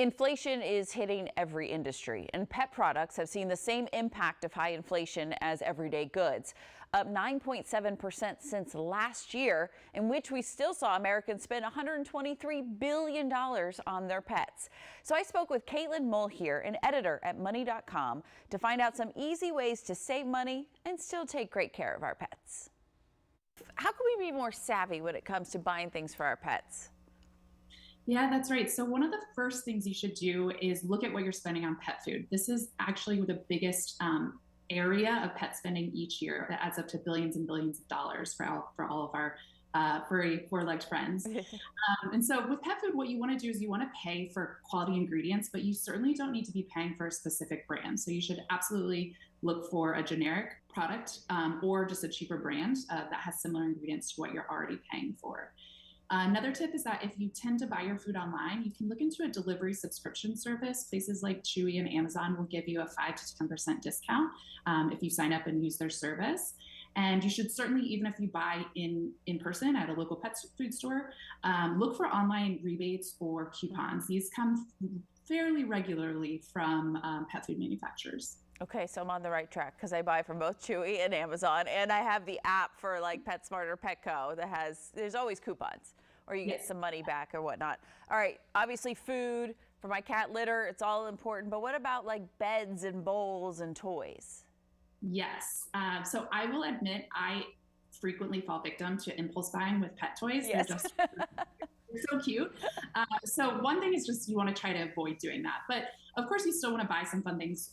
Inflation is hitting every industry, and pet products have seen the same impact of high inflation as everyday goods, up 9.7% since last year, in which we still saw Americans spend $123 billion on their pets. So I spoke with Kaitlin Mulhere, an editor at money.com, to find out some easy ways to save money and still take great care of our pets. How can we be more savvy when it comes to buying things for our pets? Yeah, that's right. So one of the first things you should do is look at what you're spending on pet food. This is actually the biggest area of pet spending each year. That adds up to billions and billions of dollars for all of our furry four-legged friends. And so with pet food, what you want to do is you want to pay for quality ingredients, but you certainly don't need to be paying for a specific brand. So you should absolutely look for a generic product or just a cheaper brand that has similar ingredients to what you're already paying for. Another tip is that if you tend to buy your food online, you can look into a delivery subscription service. Places like Chewy and Amazon will give you a 5 to 10% discount if you sign up and use their service. And you should certainly, even if you buy in person at a local pet food store, look for online rebates or coupons. These come fairly regularly from pet food manufacturers. Okay, so I'm on the right track because I buy from both Chewy and Amazon, and I have the app for like PetSmart or Petco that there's always coupons, or you get some money back or whatnot. All right, obviously food for my cat litter, it's all important, but what about like beds and bowls and toys? Yes, so I will admit I frequently fall victim to impulse buying with pet toys. Yes. They're so cute. So one thing is just you want to try to avoid doing that. But of course, you still want to buy some fun things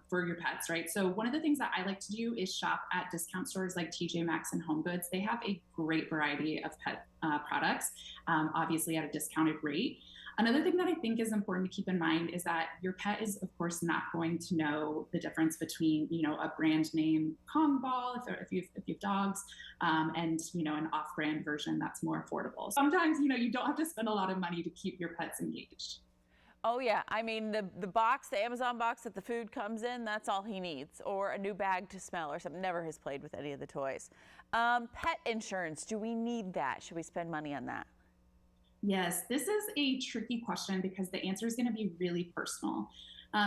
for your pets, right? So one of the things that I like to do is shop at discount stores like TJ Maxx and Home Goods. They have a great variety of pet products, obviously at a discounted rate. Another thing that I think is important to keep in mind is that your pet is, of course, not going to know the difference between, a brand name Kong ball if you have dogs, and an off-brand version that's more affordable. Sometimes, you don't have to spend a lot of money to keep your pets engaged. Oh yeah, I mean the box, the Amazon box that the food comes in, that's all he needs, or a new bag to smell or something. Never has played with any of the toys. Pet insurance, do we need that? Should we spend money on that? Yes, this is a tricky question because the answer is going to be really personal.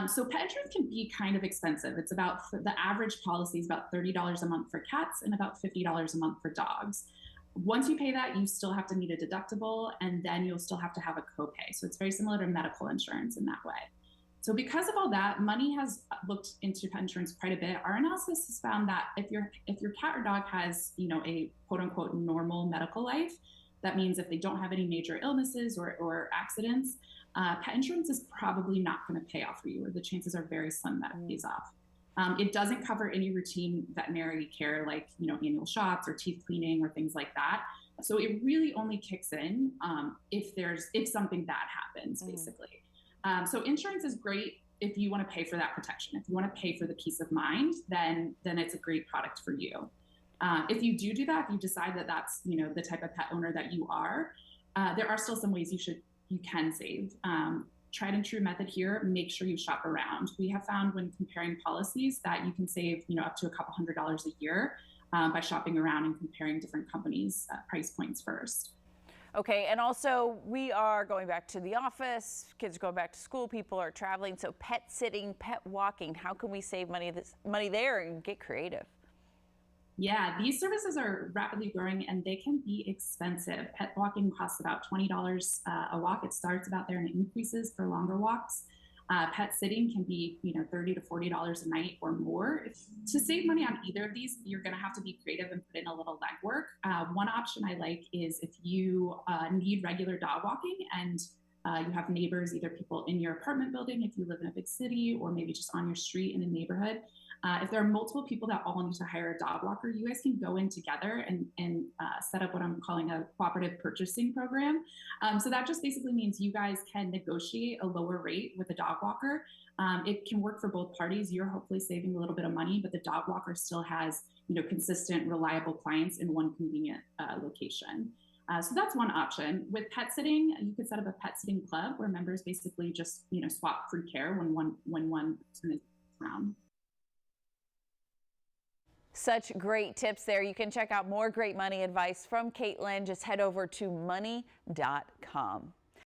So pet insurance can be kind of expensive. It's the average policy is about $30 a month for cats and about $50 a month for dogs. Once you pay that, you still have to meet a deductible, and then you'll still have to have a copay. So it's very similar to medical insurance in that way. So because of all that, Money has looked into pet insurance quite a bit. Our analysis has found that if your cat or dog has, a quote unquote normal medical life, that means if they don't have any major illnesses or accidents, pet insurance is probably not going to pay off for you, or the chances are very slim that it pays off. It doesn't cover any routine veterinary care like annual shots or teeth cleaning or things like that. So it really only kicks in if something bad happens, basically. So insurance is great if you want to pay for that protection. If you want to pay for the peace of mind, then it's a great product for you. If you do that, if you decide that that's the type of pet owner that you are, there are still some ways you can save. Tried and true method here: make sure you shop around. We have found when comparing policies that you can save up to a couple $100s a year by shopping around and comparing different companies' price points first. Okay, and also we are going back to the office, kids are going back to school, people are traveling, so pet sitting, pet walking, how can we save money there and get creative? Yeah, these services are rapidly growing and they can be expensive. Pet walking costs about $20 a walk. It starts about there and it increases for longer walks. Pet sitting can be $30 to $40 a night or more. To save money on either of these, you're going to have to be creative and put in a little legwork. One option I like is if you need regular dog walking and you have neighbors, either people in your apartment building if you live in a big city, or maybe just on your street in a neighborhood. If there are multiple people that all need to hire a dog walker, you guys can go in together and set up what I'm calling a cooperative purchasing program. So that just basically means you guys can negotiate a lower rate with a dog walker. It can work for both parties. You're hopefully saving a little bit of money, but the dog walker still has consistent, reliable clients in one convenient location. So that's one option. With pet sitting, you could set up a pet sitting club where members basically just swap free care when one person is around. Such great tips there. You can check out more great money advice from Kaitlin. Just head over to money.com.